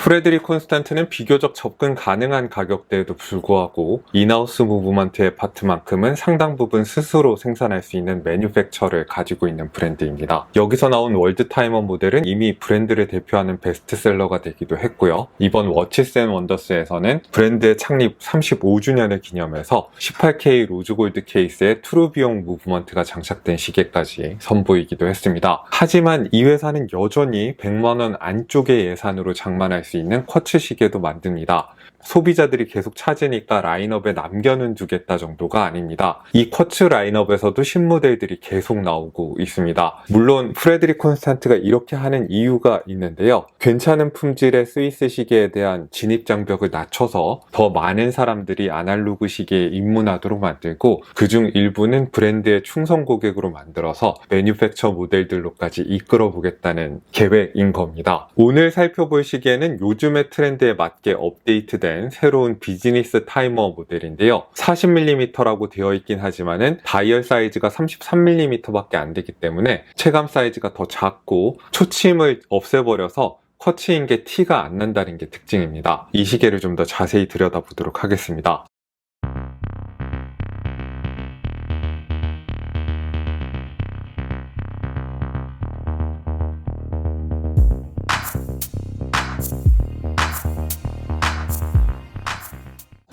프레드릭 콘스탄트는 비교적 접근 가능한 가격대에도 불구하고 인하우스 무브먼트의 파트만큼은 상당 부분 스스로 생산할 수 있는 매뉴팩처를 가지고 있는 브랜드입니다. 여기서 나온 월드타이머 모델은 이미 브랜드를 대표하는 베스트셀러가 되기도 했고요. 이번 워치스 앤 원더스에서는 브랜드의 창립 35주년을 기념해서 18K 로즈골드 케이스에 트루비용 무브먼트가 장착된 시계까지 선보이기도 했습니다. 하지만 이 회사는 여전히 100만원 안쪽의 예산으로 장만할 수 있는 쿼츠 시계도 만듭니다. 소비자들이 계속 찾으니까 라인업에 남겨는 두겠다 정도가 아닙니다. 이 쿼츠 라인업에서도 신모델들이 계속 나오고 있습니다. 물론 프레드릭 콘스탄트가 이렇게 하는 이유가 있는데요. 괜찮은 품질의 스위스 시계에 대한 진입 장벽을 낮춰서 더 많은 사람들이 아날로그 시계에 입문하도록 만들고 그중 일부는 브랜드의 충성 고객으로 만들어서 매뉴팩처 모델들로까지 이끌어 보겠다는 계획인 겁니다. 오늘 살펴볼 시계는 요즘의 트렌드에 맞게 업데이트된 새로운 비즈니스 타이머 모델인데요. 40mm라고 되어 있긴 하지만은 다이얼 사이즈가 33mm 밖에 안 되기 때문에 체감 사이즈가 더 작고 초침을 없애버려서 쿼츠인 게 티가 안 난다는 게 특징입니다. 이 시계를 좀 더 자세히 들여다보도록 하겠습니다.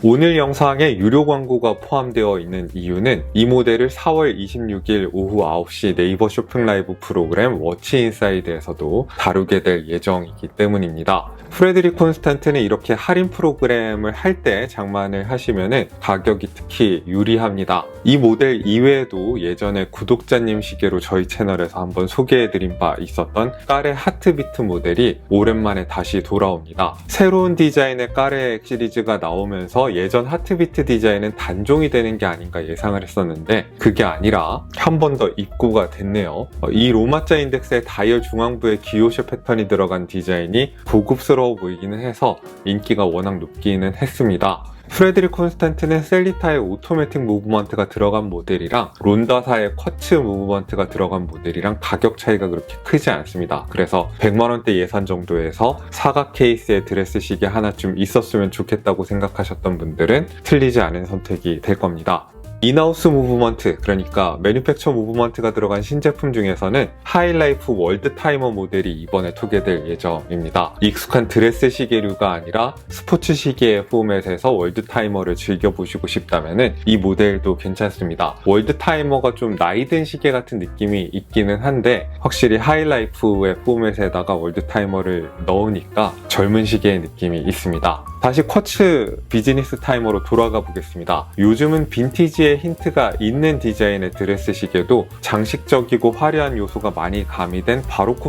오늘 영상에 유료 광고가 포함되어 있는 이유는 이 모델을 4월 26일 오후 9시 네이버 쇼핑 라이브 프로그램 워치 인사이드에서도 다루게 될 예정이기 때문입니다. 프레드릭 콘스탄트는 이렇게 할인 프로그램을 할 때 장만을 하시면은 가격이 특히 유리합니다. 이 모델 이외에도 예전에 구독자님 시계로 저희 채널에서 한번 소개해드린 바 있었던 까레 하트비트 모델이 오랜만에 다시 돌아옵니다. 새로운 디자인의 까레 시리즈가 나오면서 예전 하트비트 디자인은 단종이 되는 게 아닌가 예상을 했었는데 그게 아니라 한 번 더 입고가 됐네요. 이 로마자 인덱스의 다이얼 중앙부에 기호쇼 패턴이 들어간 디자인이 고급스러워 보이기는 해서 인기가 워낙 높기는 했습니다. 프레드릭 콘스탄트는 셀리타의 오토매틱 무브먼트가 들어간 모델이랑 론다사의 쿼츠 무브먼트가 들어간 모델이랑 가격 차이가 그렇게 크지 않습니다. 그래서 100만원대 예산 정도에서 사각 케이스의 드레스 시계 하나쯤 있었으면 좋겠다고 생각하셨던 분들은 틀리지 않은 선택이 될 겁니다. 인하우스 무브먼트, 그러니까 매뉴팩처 무브먼트가 들어간 신제품 중에서는 하이라이프 월드타이머 모델이 이번에 소개될 예정입니다. 익숙한 드레스 시계류가 아니라 스포츠 시계의 포맷에서 월드타이머를 즐겨보시고 싶다면 이 모델도 괜찮습니다. 월드타이머가 좀 나이든 시계 같은 느낌이 있기는 한데 확실히 하이라이프의 포맷에다가 월드타이머를 넣으니까 젊은 시계의 느낌이 있습니다. 다시 쿼츠 비즈니스 타이머로 돌아가 보겠습니다. 요즘은 빈티지의 힌트가 있는 디자인의 드레스 시계도 장식적이고 화려한 요소가 많이 가미된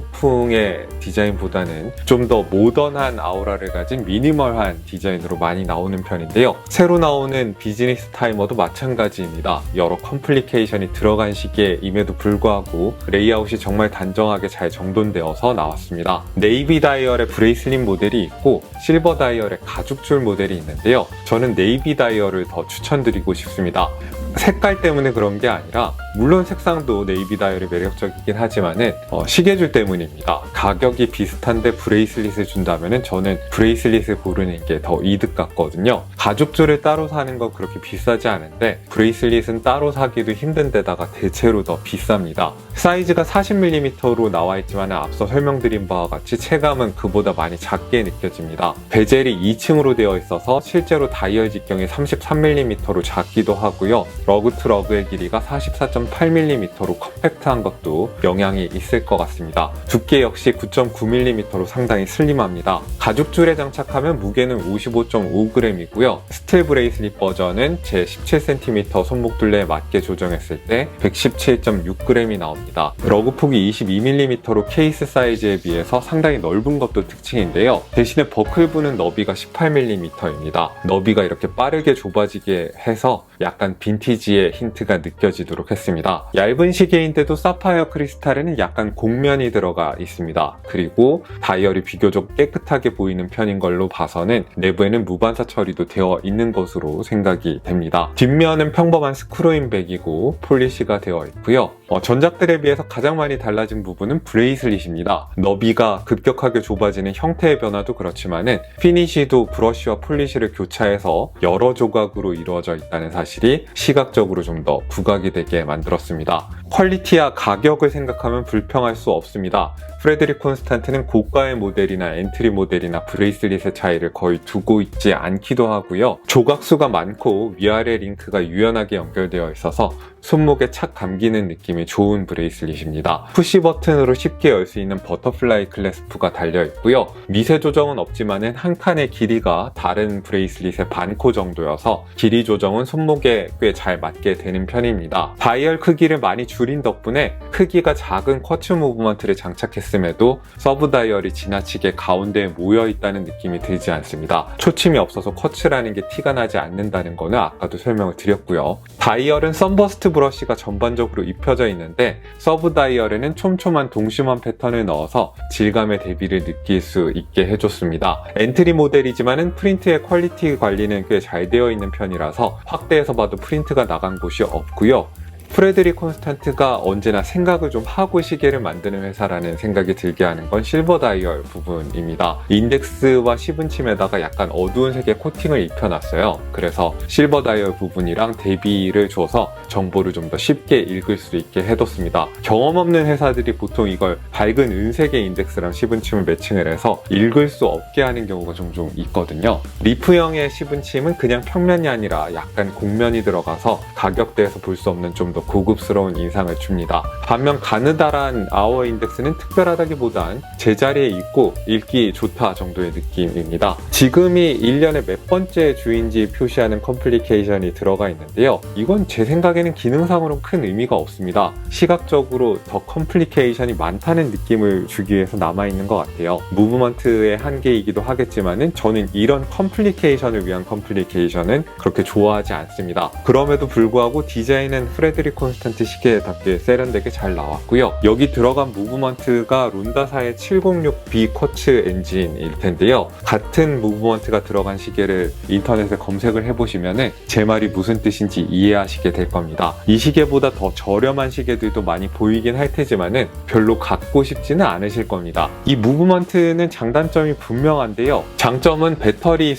바로코풍의 디자인보다는 좀 더 모던한 아우라를 가진 미니멀한 디자인으로 많이 나오는 편인데요. 새로 나오는 비즈니스 타이머도 마찬가지입니다. 여러 컴플리케이션이 들어간 시계임에도 불구하고 레이아웃이 정말 단정하게 잘 정돈되어서 나왔습니다. 네이비 다이얼의 브레이슬릿 모델이 있고 실버 다이얼의 가죽줄 모델이 있는데요. 저는 네이비 다이얼을 더 추천드리고 싶습니다. 색깔 때문에 그런 게 아니라 물론 색상도 네이비 다이얼이 매력적이긴 하지만은 시계줄 때문입니다. 가격이 비슷한데 브레이슬릿을 준다면은 저는 브레이슬릿을 고르는 게 더 이득 같거든요. 가죽줄을 따로 사는 건 그렇게 비싸지 않은데 브레이슬릿은 따로 사기도 힘든 데다가 대체로 더 비쌉니다. 사이즈가 40mm로 나와 있지만 앞서 설명드린 바와 같이 체감은 그보다 많이 작게 느껴집니다. 베젤이 2층으로 되어 있어서 실제로 다이얼 직경이 33mm로 작기도 하고요. 러그 투 러그의 길이가 44.8mm로 컴팩트한 것도 영향이 있을 것 같습니다. 두께 역시 9.9mm로 상당히 슬림합니다. 가죽줄에 장착하면 무게는 55.5g이고요. 스틸 브레이슬릿 버전은 제 17cm 손목둘레에 맞게 조정했을 때 117.6g이 나옵니다. 러그 폭이 22mm로 케이스 사이즈에 비해서 상당히 넓은 것도 특징인데요. 대신에 버클 부는 너비가 18mm입니다. 너비가 이렇게 빠르게 좁아지게 해서 약간 빈티지의 힌트가 느껴지도록 했습니다. 얇은 시계인데도 사파이어 크리스탈에는 약간 곡면이 들어가 있습니다. 그리고 다이얼이 비교적 깨끗하게 보이는 편인 걸로 봐서는 내부에는 무반사 처리도 되어 있는 것으로 생각이 됩니다. 뒷면은 평범한 스크루인백이고 폴리시가 되어 있고요. 전작들에 비해서 가장 많이 달라진 부분은 브레이슬릿입니다. 너비가 급격하게 좁아지는 형태의 변화도 그렇지만은 피니쉬도 브러쉬와 폴리쉬를 교차해서 여러 조각으로 이루어져 있다는 사실이 시각적으로 좀 더 부각이 되게 만들었습니다. 퀄리티와 가격을 생각하면 불평할 수 없습니다. 프레드릭 콘스탄트는 고가의 모델이나 엔트리 모델이나 브레이슬릿의 차이를 거의 두고 있지 않기도 하고요. 조각수가 많고 위아래 링크가 유연하게 연결되어 있어서 손목에 착 감기는 느낌이 좋은 브레이슬릿입니다. 푸시 버튼으로 쉽게 열 수 있는 버터플라이 클래스프가 달려있고요. 미세 조정은 없지만은 한 칸의 길이가 다른 브레이슬릿의 반코 정도여서 길이 조정은 손목에 꽤 잘 맞게 되는 편입니다. 다이얼 크기를 많이 줄인 덕분에 크기가 작은 쿼츠 무브먼트를 장착했음에도 서브 다이얼이 지나치게 가운데에 모여있다는 느낌이 들지 않습니다. 초침이 없어서 쿼츠라는 게 티가 나지 않는다는 거는 아까도 설명을 드렸고요. 다이얼은 선버스트 브러쉬가 전반적으로 입혀져 있는데 서브 다이얼에는 촘촘한 동심원 패턴을 넣어서 질감의 대비를 느낄 수 있게 해줬습니다. 엔트리 모델이지만은 프린트의 퀄리티 관리는 꽤 잘 되어 있는 편이라서 확대해서 봐도 프린트가 나간 곳이 없고요. 프레드릭 콘스탄트가 언제나 생각을 좀 하고 시계를 만드는 회사라는 생각이 들게 하는 건 실버 다이얼 부분입니다. 인덱스와 시분침에다가 약간 어두운 색의 코팅을 입혀놨어요. 그래서 실버 다이얼 부분이랑 대비를 줘서 정보를 좀 더 쉽게 읽을 수 있게 해뒀습니다. 경험 없는 회사들이 보통 이걸 밝은 은색의 인덱스랑 시분침을 매칭을 해서 읽을 수 없게 하는 경우가 종종 있거든요. 리프형의 시분침은 그냥 평면이 아니라 약간 곡면이 들어가서 가격대에서 볼 수 없는 좀 더 고급스러운 인상을 줍니다. 반면 가느다란 아워 인덱스는 특별하다기보단 제자리에 있고 읽기 좋다 정도의 느낌입니다. 지금이 1년에 몇 번째 주인지 표시하는 컴플리케이션이 들어가 있는데요. 이건 제 생각에는 기능상으로는 큰 의미가 없습니다. 시각적으로 더 컴플리케이션이 많다는 느낌을 주기 위해서 남아있는 것 같아요. 무브먼트의 한계이기도 하겠지만은 저는 이런 컴플리케이션을 위한 컴플리케이션은 그렇게 좋아하지 않습니다. 그럼에도 불구하고 디자인은 프레드릭 콘스탄트 시계답게 세련되게 잘 나왔고요. 여기 들어간 무브먼트가 론다사의 706B 쿼츠 엔진일 텐데요. 같은 무브먼트가 들어간 시계를 인터넷에 검색을 해보시면 제 말이 무슨 뜻인지 이해하시게 될 겁니다. 이 시계보다 더 저렴한 시계들도 많이 보이긴 할 테지만은 별로 갖고 싶지는 않으실 겁니다. 이 무브먼트는 장단점이 분명한데요. 장점은 배터리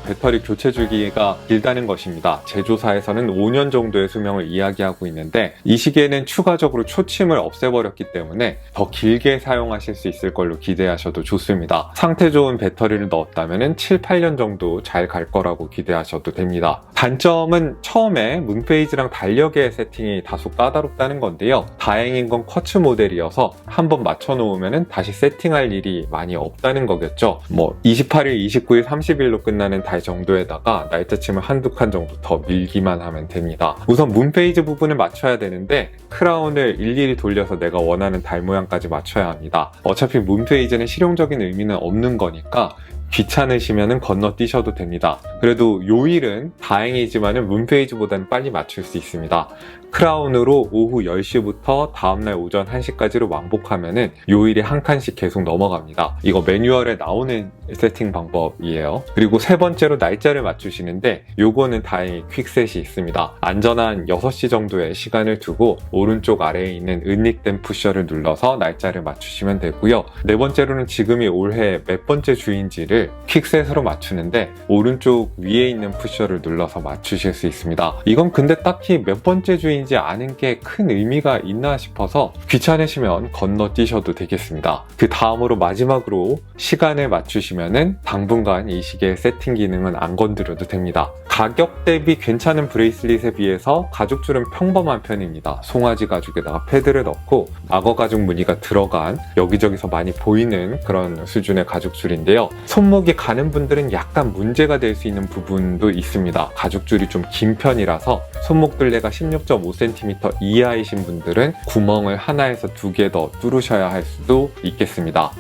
배터리 교체 주기가 길다는 것입니다. 제조사에서는 5년 정도의 수명을 이야기하고 있는데 이 시계는 추가적으로 초침을 없애버렸기 때문에 더 길게 사용하실 수 있을 걸로 기대하셔도 좋습니다. 상태 좋은 배터리를 넣었다면 7, 8년 정도 잘 갈 거라고 기대하셔도 됩니다. 단점은 처음에 문페이지랑 달력의 세팅이 다소 까다롭다는 건데요. 다행인 건 쿼츠 모델이어서 한번 맞춰놓으면 다시 세팅할 일이 많이 없다는 거겠죠. 28일, 29일, 30일로 끝나는 달 정도에다가 날짜침을 한두 칸 정도 더 밀기만 하면 됩니다. 우선 문페이지 부분을 맞춰야 되는데 크라운을 일일이 돌려서 내가 원하는 달 모양까지 맞춰야 합니다. 어차피 문페이지는 실용적인 의미는 없는 거니까 귀찮으시면 건너뛰셔도 됩니다. 그래도 요일은 다행이지만 문페이지보다는 빨리 맞출 수 있습니다. 크라운으로 오후 10시부터 다음날 오전 1시까지로 왕복하면 요일이 한 칸씩 계속 넘어갑니다. 이거 매뉴얼에 나오는 세팅 방법이에요. 그리고 세 번째로 날짜를 맞추시는데 요거는 다행히 퀵셋이 있습니다. 안전한 6시 정도의 시간을 두고 오른쪽 아래에 있는 은닉된 푸셔를 눌러서 날짜를 맞추시면 되고요. 네 번째로는 지금이 올해 몇 번째 주인지를 퀵셋으로 맞추는데 오른쪽 위에 있는 푸셔를 눌러서 맞추실 수 있습니다. 이건 근데 딱히 몇 번째 주인지 아는 게 큰 의미가 있나 싶어서 귀찮으시면 건너뛰셔도 되겠습니다. 그 다음으로 마지막으로 시간을 맞추시면은 당분간 이 시계의 세팅 기능은 안 건드려도 됩니다. 가격 대비 괜찮은 브레이슬릿에 비해서 가죽줄은 평범한 편입니다. 송아지 가죽에다가 패드를 넣고 악어 가죽 무늬가 들어간 여기저기서 많이 보이는 그런 수준의 가죽줄인데요. 손목이 가는 분들은 약간 문제가 될 수 있는 부분도 있습니다. 가죽줄이 좀 긴 편이라서 손목 둘레가 16.5cm 이하이신 분들은 구멍을 하나에서 2개 더 뚫으셔야 할 수도 있겠습니다.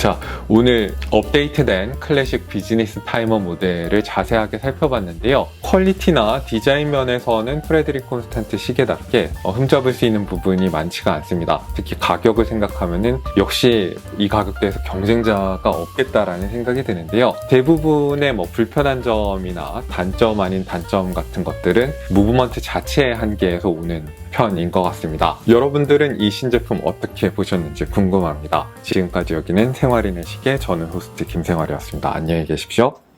자, 오늘 업데이트된 클래식 비즈니스 타이머 모델을 자세하게 살펴봤는데요. 퀄리티나 디자인 면에서는 프레드릭 콘스탄트 시계답게 흠잡을 수 있는 부분이 많지가 않습니다. 특히 가격을 생각하면은 역시 이 가격대에서 경쟁자가 없겠다라는 생각이 드는데요. 대부분의 불편한 점이나 단점 아닌 단점 같은 것들은 무브먼트 자체의 한계에서 오는 편인 것 같습니다. 여러분들은 이 신제품 어떻게 보셨는지 궁금합니다. 지금까지 여기는 생활인의 시계, 저는 호스트 김생활이었습니다. 안녕히 계십시오.